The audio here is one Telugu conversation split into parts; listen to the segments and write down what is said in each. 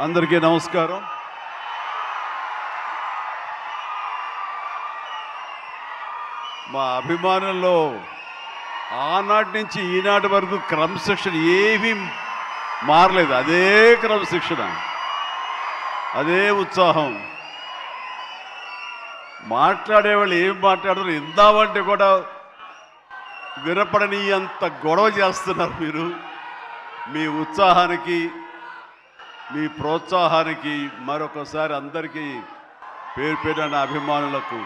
అందరికీ నమస్కారం. మా అభిమానుల్లో ఆనాటి నుంచి ఈనాటి వరకు క్రమశిక్షణ ఏమీ మారలేదు. అదే క్రమశిక్షణ, అదే ఉత్సాహం. మాట్లాడేవాళ్ళు ఏం మాట్లాడుతారు ఇందామంటే కూడా వినపడని అంత గొడవ చేస్తున్నారు మీరు. మీ ఉత్సాహానికి, మీ ప్రోత్సాహానికి మరొకసారి అందరికీ పేరు పేరున నా అభిమానులకు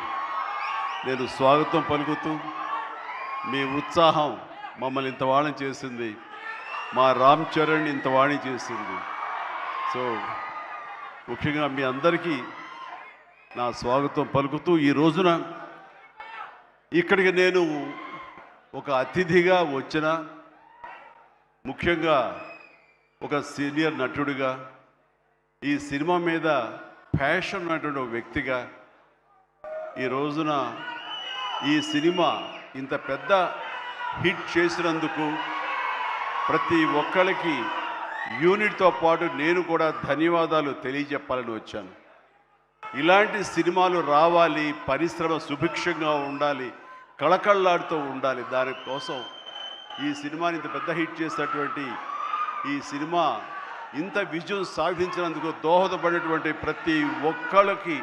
నేను స్వాగతం పలుకుతూ, మీ ఉత్సాహం మమ్మల్ని ఇంత వాణి చేసింది, మా రామ్ చరణ్ ఇంత వాణి చేసింది. సో ముఖ్యంగా మీ అందరికీ నా స్వాగతం పలుకుతూ, ఈ రోజున ఇక్కడికి నేను ఒక అతిథిగా వచ్చిన, ముఖ్యంగా ఒక సీనియర్ నటుడిగా, ఈ సినిమా మీద ప్యాషన్ ఉన్నటువంటి ఒక వ్యక్తిగా, ఈ రోజున ఈ సినిమా ఇంత పెద్ద హిట్ చేసినందుకు ప్రతి ఒక్కరికి యూనిట్తో పాటు నేను కూడా ధన్యవాదాలు తెలియజెప్పాలని వచ్చాను. ఇలాంటి సినిమాలు రావాలి, పరిశ్రమ సుభిక్షంగా ఉండాలి, కళకళలాడుతూ ఉండాలి. దానికోసం ఈ సినిమాని ఇంత పెద్ద హిట్ చేసినటువంటి ఈ సినిమా ఇంత విజయం సాధించినందుకు దోహదపడినటువంటి ప్రతి ఒక్కళ్ళకి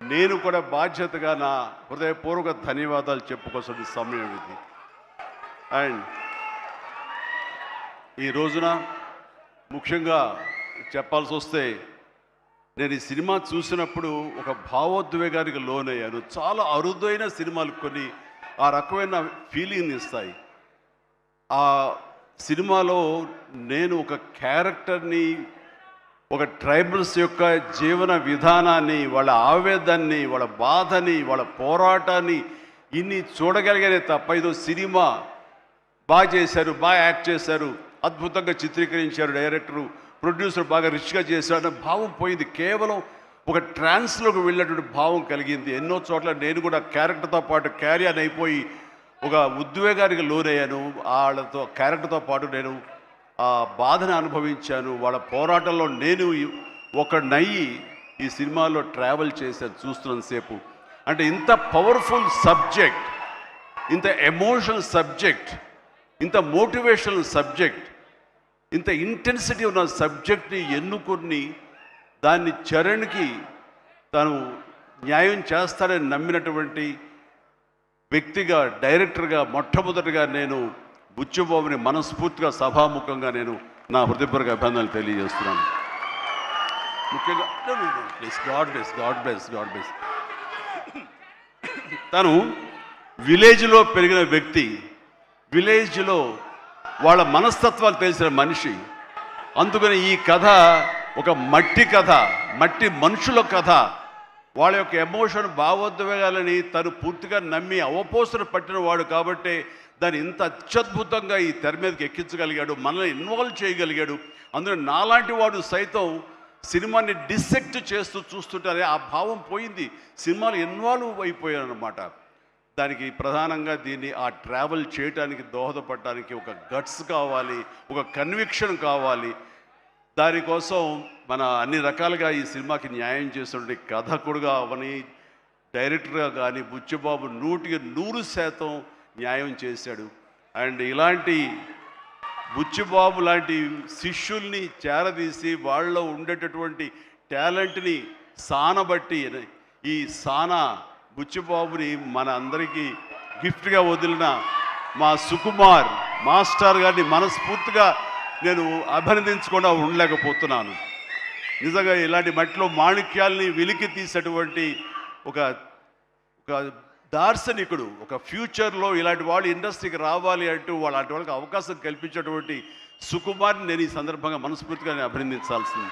నేను కూడా బాధ్యతగా నా హృదయపూర్వక ధన్యవాదాలు చెప్పుకోవాల్సిన సమయం ఇది. అండ్ ఈ రోజున ముఖ్యంగా చెప్పాల్సి వస్తే, నేను ఈ సినిమా చూసినప్పుడు ఒక భావోద్వేగానికి లోనయ్యాను. చాలా అరుదైన సినిమాలు కొన్ని ఆ రకమైన ఫీలింగ్ని ఇస్తాయి. ఆ సినిమాలో నేను ఒక క్యారెక్టర్ని, ఒక ట్రైబల్స్ యొక్క జీవన విధానాన్ని, వాళ్ళ ఆవేదాన్ని, వాళ్ళ బాధని, వాళ్ళ పోరాటాన్ని ఇన్ని చూడగలిగానే తప్ప, ఇదో సినిమా బాగా చేశారు, బాగా యాక్ట్ చేశారు, అద్భుతంగా చిత్రీకరించారు, డైరెక్టరు ప్రొడ్యూసర్ బాగా రిచ్గా చేశారు అన్న భావం పోయింది. కేవలం ఒక ట్రాన్స్లోకి వెళ్ళినటువంటి భావం కలిగింది. ఎన్నో చోట్ల నేను కూడా క్యారెక్టర్తో పాటు క్యారియర్ అయిపోయి ఒక ఉద్వేగానికి లోనయ్యాను. వాళ్ళతో క్యారెక్టర్తో పాటు నేను ఆ బాధను అనుభవించాను. వాళ్ళ పోరాటంలో నేను ఒకనయ్యి ఈ సినిమాలో ట్రావెల్ చేశాను చూస్తున్నంతసేపు. అంటే ఇంత పవర్ఫుల్ సబ్జెక్ట్, ఇంత ఎమోషనల్ సబ్జెక్ట్, ఇంత మోటివేషనల్ సబ్జెక్ట్, ఇంత ఇంటెన్సిటీ ఉన్న సబ్జెక్ట్ని ఎన్నుకొని దాన్ని చరణ్కి తను న్యాయం చేస్తాడని నమ్మినటువంటి వ్యక్తిగా, డైరెక్టర్గా మొట్టమొదటిగా నేను బుచ్చిబాబుని మనస్ఫూర్తిగా సభాముఖంగా నేను నా హృదయపూర్వక అభినందనలు తెలియజేస్తున్నాను. ముఖ్యంగా గాడ్ బ్లెస్. తను విలేజ్లో పెరిగిన వ్యక్తి, విలేజ్లో వాళ్ళ మనస్తత్వాలు తెలిసిన మనిషి. అందుకని ఈ కథ ఒక మట్టి కథ, మట్టి మనుషుల కథ. వాళ్ళ యొక్క ఎమోషన్, భావోద్వేగాలని తను పూర్తిగా నమ్మి అవపోసన పట్టిన వాడు కాబట్టి దాన్ని ఇంత అత్యద్భుతంగా ఈ తెర మీదకి ఎక్కించగలిగాడు, మనల్ని ఇన్వాల్వ్ చేయగలిగాడు. అందులో నాలాంటి వాడు సైతం సినిమాని డిసెక్ట్ చేస్తూ చూస్తుంటారే ఆ భావం పోయింది. సినిమాలు ఇన్వాల్వ్ అయిపోయాను అనమాట. దానికి ప్రధానంగా దీన్ని ఆ ట్రావెల్ చేయడానికి దోహదపడటానికి ఒక గట్స్ కావాలి, ఒక కన్విక్షన్ కావాలి. దానికోసం మన అన్ని రకాలుగా ఈ సినిమాకి న్యాయం చేస్తుంటే కథకుడుగా అవని, డైరెక్టర్గా కానీ బుచ్చిబాబు 100% న్యాయం చేశాడు. అండ్ ఇలాంటి బుచ్చిబాబు లాంటి శిష్యుల్ని చేరదీసి వాళ్ళలో ఉండేటటువంటి టాలెంట్ని సానబట్టి, ఈ సానా బుచ్చిబాబుని మన అందరికీ గిఫ్ట్గా వదిలిన మా సుకుమార్ మాస్టర్ గారిని మనస్ఫూర్తిగా నేను అభినందించకుండా ఉండలేకపోతున్నాను. నిజంగా ఇలాంటి మట్టిలో మాణిక్యాల్ని వెలికి తీసేటువంటి ఒక దార్శనికుడు, ఒక ఫ్యూచర్లో ఇలాంటి వాళ్ళు ఇండస్ట్రీకి రావాలి అంటూ అలాంటి వాళ్ళకి అవకాశం కల్పించేటువంటి సుకుమార్ని నేను ఈ సందర్భంగా మనస్ఫూర్తిగా నేను అభినందించాల్సింది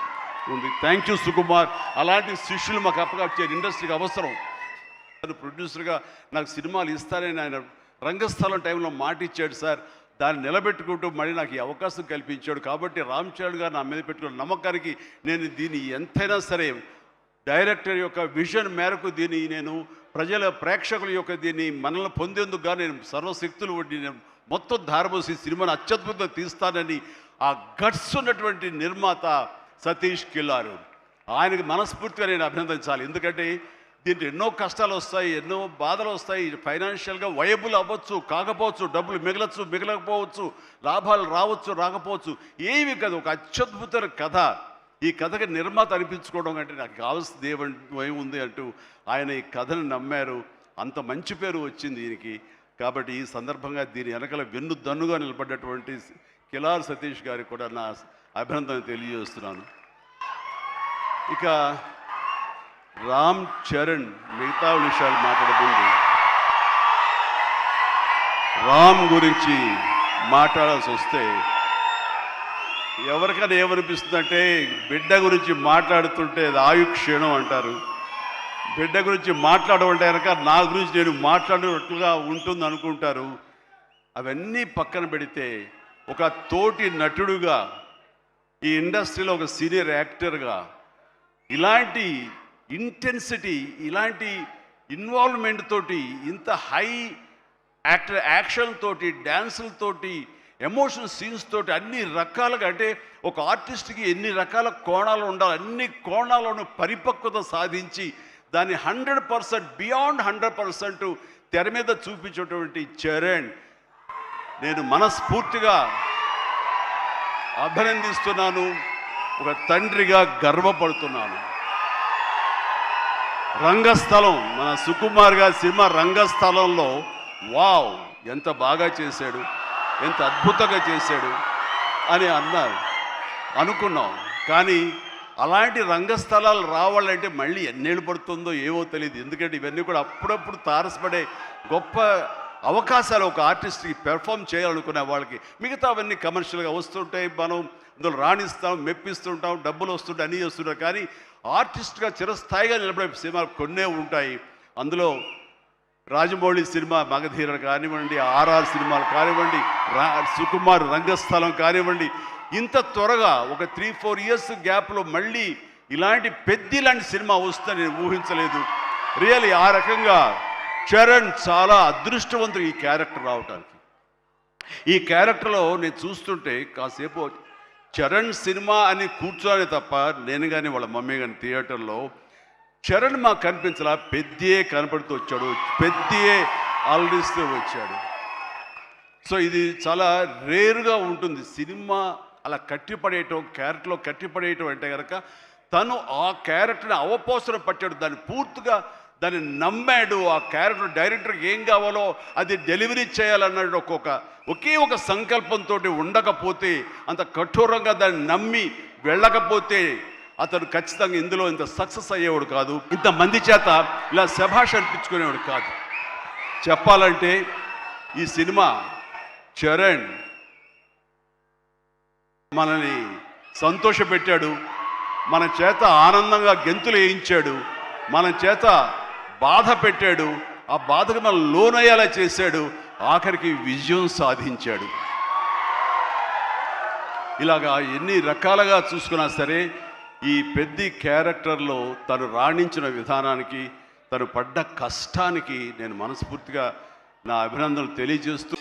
ఉంది. Thank you Sukumar. అలాంటి శిష్యులు మాకు అప్పగా ఇండస్ట్రీకి అవసరం. ప్రొడ్యూసర్గా నాకు సినిమాలు ఇస్తానని ఆయన రంగస్థలం టైంలో మాట ఇచ్చాడు సార్. దాన్ని నిలబెట్టుకుంటూ మళ్ళీ నాకు ఈ అవకాశం కల్పించాడు. కాబట్టి రామ్ చరణ్ గారు నా మీద పెట్టుకున్న నమ్మకానికి నేను దీన్ని ఎంతైనా సరే డైరెక్టర్ యొక్క విజన్ మేరకు దీన్ని నేను ప్రజల ప్రేక్షకుల యొక్క దీన్ని మనల్ని పొందేందుకు నేను సర్వశక్తులు వడ్డీ నేను మొత్తం ధారపోసి సినిమాను అత్యద్భుతంగా తీస్తానని ఆ గట్స్ ఉన్నటువంటి నిర్మాత సతీష్ కిల్లారు. ఆయనకి మనస్ఫూర్తిగా నేను అభినందించాలి. ఎందుకంటే దీంట్లో ఎన్నో కష్టాలు వస్తాయి, ఎన్నో బాధలు వస్తాయి. ఫైనాన్షియల్గా వయబుల్ అవ్వచ్చు, కాకపోవచ్చు, డబ్బులు మిగలచ్చు, మిగలకపోవచ్చు, లాభాలు రావచ్చు, రాకపోవచ్చు, ఏమి కాదు. ఒక అత్యద్భుత కథ. ఈ కథకి నిర్మాత అనిపించుకోవడం అంటే నాకు కావాల్సింది ఏముంది అంటూ ఆయన ఈ కథను నమ్మారు. అంత మంచి పేరు వచ్చింది దీనికి. కాబట్టి ఈ సందర్భంగా దీని వెనకల వెన్నుదన్నుగా నిలబడ్డటువంటి కిలార్ సతీష్ గారికి కూడా నా అభినందన తెలియజేస్తున్నాను. ఇక రామ్ చరణ్ మిగతా విషయాలు మాట్లాడబోండి. రామ్ గురించి మాట్లాడాల్సి వస్తే ఎవరికైనా ఏమనిపిస్తుందంటే బిడ్డ గురించి మాట్లాడుతుంటే అది ఆయుక్షీణం అంటారు. బిడ్డ గురించి మాట్లాడమంటే కనుక నా గురించి నేను మాట్లాడినట్లుగా ఉంటుంది అనుకుంటారు. అవన్నీ పక్కన పెడితే ఒక తోటి నటుడుగా ఈ ఇండస్ట్రీలో ఒక సీనియర్ యాక్టర్గా ఇలాంటి ఇంటెన్సిటీ, ఇలాంటి ఇన్వాల్వ్మెంట్ తోటి, ఇంత హై యాక్షన్ తోటి, డ్యాన్సులతోటి, ఎమోషనల్ సీన్స్ తోటి అన్ని రకాలుగా, అంటే ఒక ఆర్టిస్ట్కి ఎన్ని రకాల కోణాలు ఉండాలి, అన్ని కోణాలను పరిపక్వత సాధించి దాన్ని 100% బియాండ్ 100% తెర మీద చూపించేటువంటి చరణ్ నేను మనస్ఫూర్తిగా అభినందిస్తున్నాను. ఒక తండ్రిగా గర్వపడుతున్నాను. రంగస్థలం, మన సుకుమార్ గారి సినిమా రంగస్థలంలో వావ్ ఎంత బాగా చేశాడు, ఎంత అద్భుతంగా చేశాడు అని అనుకున్నాం. కానీ అలాంటి రంగస్థలాలు రావాలంటే మళ్ళీ ఎన్నేళ్ళు పడుతుందో ఏవో తెలియదు. ఎందుకంటే ఇవన్నీ కూడా అప్పుడప్పుడు తారసపడే గొప్ప అవకాశాలు ఒక ఆర్టిస్ట్కి పెర్ఫామ్ చేయాలనుకునే వాళ్ళకి. మిగతావన్నీ కమర్షియల్గా వస్తుంటాయి, మనం అందులో రాణిస్తాం, మెప్పిస్తుంటాం, డబ్బులు వస్తుంటాయి, అన్నీ వస్తుంటాయి. కానీ ఆర్టిస్ట్గా చిరస్థాయిగా నిలబడే సినిమాలు కొన్నే ఉంటాయి. అందులో రాజమౌళి సినిమా మగధీర కానివ్వండి, ఆర్ఆర్ సినిమాలు కానివ్వండి, సుకుమార్ రంగస్థలం కానివ్వండి, ఇంత త్వరగా ఒక 3-4 ఇయర్స్ గ్యాప్లో మళ్ళీ ఇలాంటి లాంటి సినిమా వస్తుందని నేను ఊహించలేదు. రియల్లీ ఆ రకంగా చరణ్ చాలా అదృష్టవంతుడు ఈ క్యారెక్టర్ రావటానికి. ఈ క్యారెక్టర్లో నేను చూస్తుంటే కాసేపు చరణ్ సినిమా అని కూర్చోని తప్ప నేను కానీ వాళ్ళ మమ్మీ కానీ థియేటర్లో చరణ్ మాకు కనిపించలా, పెద్దే కనపడుతూ వచ్చాడు, పెద్దే అలరిస్తూ వచ్చాడు. సో ఇది చాలా రేరుగా ఉంటుంది. సినిమా అలా కట్టిపడేయటం, క్యారెక్టర్లో కట్టిపడేయటం అంటే కనుక తను ఆ క్యారెక్టర్ని అవపోసన పట్టాడు, దాన్ని పూర్తిగా దాన్ని నమ్మాడు. ఆ క్యారెక్టర్ డైరెక్టర్కి ఏం కావాలో అది డెలివరీ చేయాలన్నాడు. ఒకే ఒక సంకల్పంతో ఉండకపోతే, అంత కఠోరంగా దాన్ని నమ్మి వెళ్ళకపోతే అతను ఖచ్చితంగా ఇందులో ఇంత సక్సెస్ అయ్యేవాడు కాదు, ఇంతమంది చేత ఇలా శభాష్ అనిపించుకునేవాడు కాదు. చెప్పాలంటే ఈ సినిమా చరణ్ మనల్ని సంతోషపెట్టాడు, మన చేత ఆనందంగా గెంతులు వేయించాడు, మన చేత బాధ పెట్టాడు, ఆ బాధకు మనం లోనయ్యేలా చేశాడు, ఆఖరికి విజయం సాధించాడు. ఇలాగా ఎన్ని రకాలుగా చూసుకున్నా సరే ఈ పెద్ద క్యారెక్టర్లో తను రాణించిన విధానానికి, తను పడ్డ కష్టానికి నేను మనస్ఫూర్తిగా నా అభినందనలు తెలియజేస్తూ